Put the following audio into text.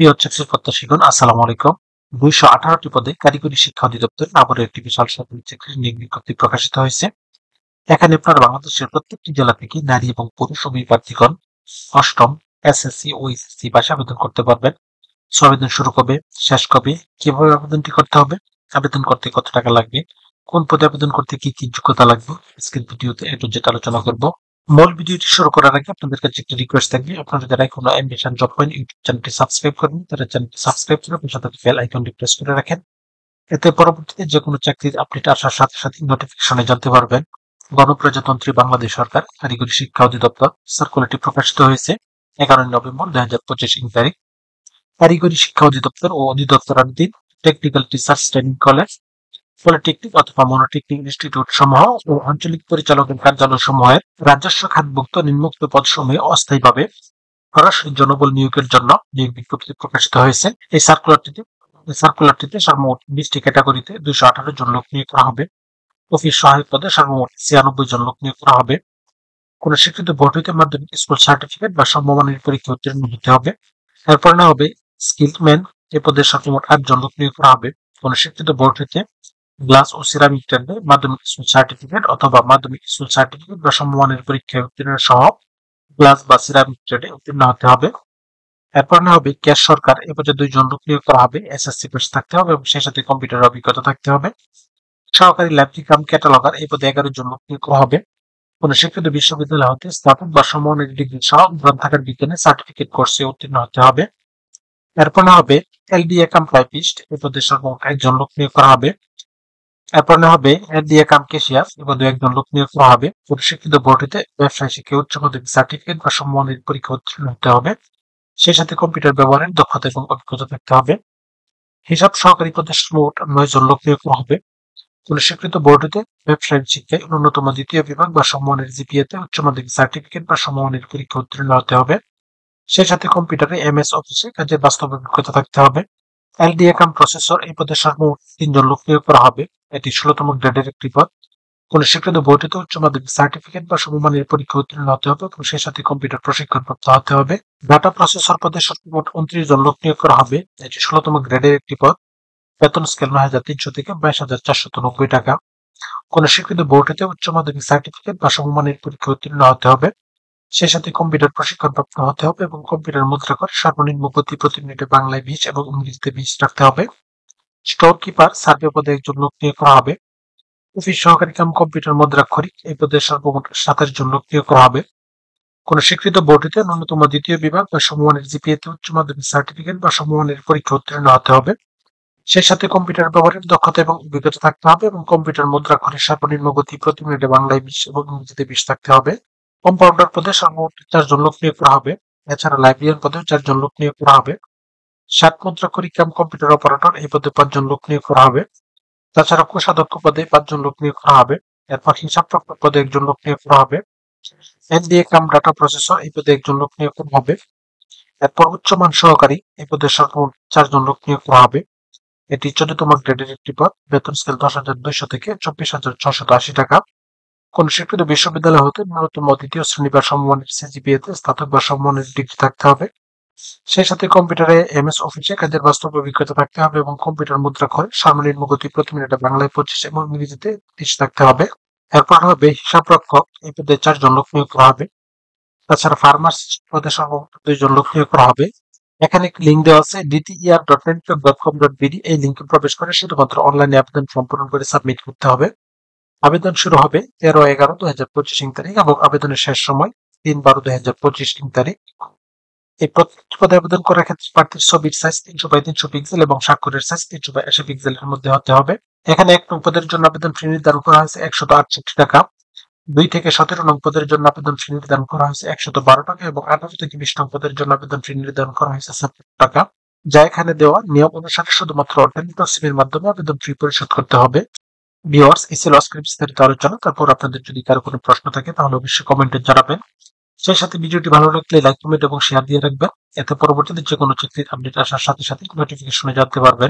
প্রিয় চাকরির প্রত্যাশীগণ, আসসালামু আলাইকুম। ২১৮টি পদে কারিগরি শিক্ষা অধিদপ্তর আবারও একটি বিশাল সরকারি চাকরির নিয়োগ বিজ্ঞপ্তি প্রকাশিত হয়েছে। এখানে আপনারা বাংলাদেশের প্রত্যেকটি জেলা থেকে নারী এবং পুরুষ উভয় প্রার্থীগণ অষ্টম, এসএসসি ও এইচএসসি পাশে আবেদন করতে পারবেন। আবেদন শুরু কবে, শেষ কবে, কিভাবে আবেদনটি করতে হবে, আবেদন করতে কত টাকা লাগবে, কোন পদে আবেদন করতে কি কি যোগ্যতা লাগবে, আজকের ভিডিওতে এ টু জেড আলোচনা করব। মূল ভিডিওটি শুরু করার আগে আপনাদের কাছে একটি রিকোয়েস্ট থাকবে, আপনারা যারা এখনো অ্যাম্বিশন জব পয়েন্ট ইউটিউব চ্যানেলটি সাবস্ক্রাইব করেন তারা চ্যানেলটি সাবস্ক্রাইব করে সাথে বেল আইকনটি প্রেস করে রাখেন। এতে পরবর্তীতে যে কোনো চাকরির আপডেট আসার সাথে সাথে নোটিফিকেশনে জানতে পারবেন। গণপ্রজাতন্ত্রী বাংলাদেশ সরকার কারিগরি শিক্ষা অধিদপ্তর সার্কুলারটি প্রকাশিত হয়েছে 11 নভেম্বর 2025 ইং তারিখ। কারিগরি শিক্ষা অধিদপ্তর ও অধিদপ্তরাধীন technical teachers training college, polytechnic অথবা মনোটেকনিক ইনস্টিটিউট সমূহ ও আঞ্চলিক পরিচালকের কার্যালয় সমূহের রাজস্ব খাতভুক্ত নিম্নোক্ত পদসমূহে অস্থায়ীভাবে সরাসরি জনবল নিয়োগের জন্য নিয়োগ বিজ্ঞপ্তি প্রকাশিত হয়েছে। এই সার্কুলারটিতে সর্বমোট 20টি ক্যাটাগরিতে 218 জন লোক নিয়োগ করা হবে। অফিস সহায়ক পদে সর্বমোট 96 জন লোক নিয়োগ করা হবে। কোন স্বীকৃত বোর্ড হইতে মাধ্যমিক স্কুল সার্টিফিকেট বা সমমানের পরীক্ষা উত্তীর্ণ হতে হবে। এরপর না হবে স্কিল্ড ম্যান, এ পদে সর্বমোট 8 জন লোক নিয়োগ করা হবে। কোন স্বীকৃত বোর্ড হইতে গ্লাস ও সিরামিক ট্রেডে মাধ্যমিক স্কুল সার্টিফিকেট অথবা মাধ্যমিক স্কুল সার্টিফিকেট বা সমমানের পরীক্ষায় উত্তীর্ণ সহ গ্লাস বা সিরামিক ট্রেডে উত্তীর্ণ হতে হবে। এরপর না হবে ক্যাশ সরকার, এ পর্যায়ে 2 জন লোক নিয়োগ করা হবে। এসএসসি পাস থাকতে হবে এবং সেই সাথে কম্পিউটার অভিজ্ঞতা থাকতে হবে। সহকারী ল্যাবটি কাম ক্যাটালগার, এই পদে 11 জন লোক নিয়োগ করা হবে। কোন স্বীকৃত বিশ্ববিদ্যালয় হতে স্নাতক বা সমমানের ডিগ্রি সহ গ্রন্থাগার বিজ্ঞানে সার্টিফিকেট কোর্সে উত্তীর্ণ হতে হবে। এরপর না হবে এলডিএ কাম টাইপিস্ট, এই পদে সর্বমোট 1 জন লোক নিয়োগ করা হবে। এরপর না হবে এলডিএ কাম ক্যাশিয়ার, এই পদে 1 জন লোক নিয়োগ করা হবে। কোন স্বীকৃত বোর্ড হতে ব্যবসায় শিক্ষা উচ্চ মাধ্যমিক সার্টিফিকেট বা সমমানের পরীক্ষা উত্তীর্ণ হতে হবে। সেই সাথে কম্পিউটার ব্যবহারের দক্ষতা এবং অভিজ্ঞতা থাকতে হবে। হিসাব সহকারী পদে মোট 9 জন লোক নিয়োগ করা হবে। কোন স্বীকৃত বোর্ড হতে ব্যবসায়িক শিক্ষায় ন্যূনতম দ্বিতীয় বিভাগ বা সমমানের জিপিএতে উচ্চ মাধ্যমিক সার্টিফিকেট বা সমমানের পরীক্ষা উত্তীর্ণ হতে হবে। সেই সাথে কম্পিউটারে এমএস অফিসে কাজের বাস্তব অভিজ্ঞতা থাকতে হবে। এলডিএ কাম প্রসেসর, এই পদে সর্বমোট 3 জন লোক নিয়োগ করা হবে। এটি 16তম গ্রেডের একটি পদ। কোন স্বীকৃত বোর্ড হতে উচ্চ মাধ্যমিক সার্টিফিকেট বা সমমানের পরীক্ষা উত্তীর্ণ হতে হবে এবং সেই সাথে কম্পিউটার প্রশিক্ষণ প্রাপ্ত হতে হবে। ডাটা প্রসেসর পদে সর্বমোট 29 জন লোক নিয়োগ করা হবে। এটি 16তম গ্রেডের একটি পদ। বেতন স্কেল 9,300 থেকে 22,490 টাকা। কোন স্বীকৃত বোর্ড হতে উচ্চ মাধ্যমিক সার্টিফিকেট বা সমমানের পরীক্ষা উত্তীর্ণ হতে হবে। সেই সাথে কম্পিউটার প্রশিক্ষণ প্রাপ্ত হতে হবে এবং কম্পিউটার মুদ্রা করে সর্বনিম্ন গতি প্রতি মিনিটে বাংলায় 20 এবং ইংরেজিতে 20 রাখতে হবে। স্টোর কিপার সার্ভে পদে 1 জন লোক নিয়োগ করা হবে। অফিস সহকারী কাম কম্পিউটার মুদ্রাক্ষরিক, এই পদে সর্বমোট 27 জন লোক নিয়োগ করা হবে। কোন স্বীকৃত বোর্ড হতে ন্যূনতম দ্বিতীয় বিভাগ বা সমমানের জিপিএতে উচ্চ মাধ্যমিক সার্টিফিকেট বা সমমানের পরীক্ষা উত্তীর্ণ হতে হবে। সেই সাথে কম্পিউটার ব্যবহারের দক্ষতা এবং অভিজ্ঞতা থাকতে হবে এবং কম্পিউটার মুদ্রাক্ষরের সর্বনিম্ন গতি প্রতি মিনিটে বাংলায় 20 এবং ইংরেজিতে 20 থাকতে হবে। কম্পাউন্ডার পদে সর্বমোট 4 জন লোক নিয়োগ করা হবে। এছাড়া লাইব্রেরিয়ান পদেও 4 জন লোক নিয়োগ করা হবে। 7 মুদ্রাক্ষরিক কাম কম্পিউটার অপারেটর, এই পদে 5 জন লোক নিয়োগ করা হবে। তাছাড়া কোষাধ্যক্ষ পদে 5 জন লোক নিয়োগ করা হবে। এরপর হিসাব রক্ষক পদে 1 জন লোক নিয়োগ করা হবে। এনডিএ কাম ডাটা প্রসেসর, এই পদে 1 জন লোক নিয়োগ করা হবে। এরপর উচ্চমান সহকারী, এই পদে সর্বমোট 4 জন লোক নিয়োগ করা হবে। এটি 14তম গ্রেডের একটি পদ। বেতন স্কেল 10,200 থেকে 24,680 টাকা। কোন স্বীকৃত বিশ্ববিদ্যালয় হতে ন্যূনতম দ্বিতীয় শ্রেণী বা সমমানের সিজিপিএতে স্নাতক বা সমমানের ডিগ্রি থাকতে হবে। সেই সাথে কম্পিউটারে এমএস অফিসে কাজের বাস্তব অভিজ্ঞতা থাকতে হবে এবং কম্পিউটার মুদ্রাক্ষরে সর্বনিম্ন গতি প্রতি মিনিটে বাংলায় 25 এবং ইংরেজিতে 30 থাকতে হবে। এরপর হবে হিসাব রক্ষক, এই পদে 4 জন লোক নিয়োগ করা হবে। তাছাড়া ফার্মাসিস্ট পদে সর্বমোট 2 জন লোক নিয়োগ করা হবে। এখানে একটি লিঙ্ক দেওয়া আছে dter.network.com.bd, এই লিঙ্কে প্রবেশ করে শুধুমাত্র অনলাইনে আবেদন সম্পূর্ণ করে সাবমিট করতে হবে। আবেদন শুরু হবে 13/11/2025 ইং তারিখ এবং আবেদনের শেষ সময় 3/12/2025 ইং তারিখ। এই প্রত্যেকটি পদে আবেদন করার ক্ষেত্রে প্রার্থীর ছবির সাইজ 300x300 পিক্সেল এবং স্বাক্ষরের সাইজ 380 পিক্সেলের মধ্যে হতে হবে। এখানে 1 নং পদের জন্য আবেদন ফি নির্ধারণ করা হয়েছে 168 টাকা। 2 থেকে 17 নং পদের জন্য আবেদন ফি নির্ধারণ করা হয়েছে 112 টাকা এবং 18 থেকে 20 নং পদের জন্য আবেদন ফি নির্ধারণ করা হয়েছে 70 টাকা। যা এখানে দেওয়া নিয়ম অনুসারে শুধুমাত্র টেলিটক-সিমের মাধ্যমে আবেদন ফি পরিশোধ করতে হবে। ভিউয়ার্স, এই ছিল আজকের বিস্তারিত আলোচনা। তারপর আপনাদের যদি কারো কোনো প্রশ্ন থাকে তাহলে অবশ্যই কমেন্টে জানাবেন। সেই সাথে ভিডিওটি ভালো লাগলে লাইক, কমেন্ট এবং শেয়ার দিয়ে রাখবেন। এতে পরবর্তীতে যে কোনো চাকরির আপডেট আসার সাথে সাথে নোটিফিকেশনে জানতে পারবেন।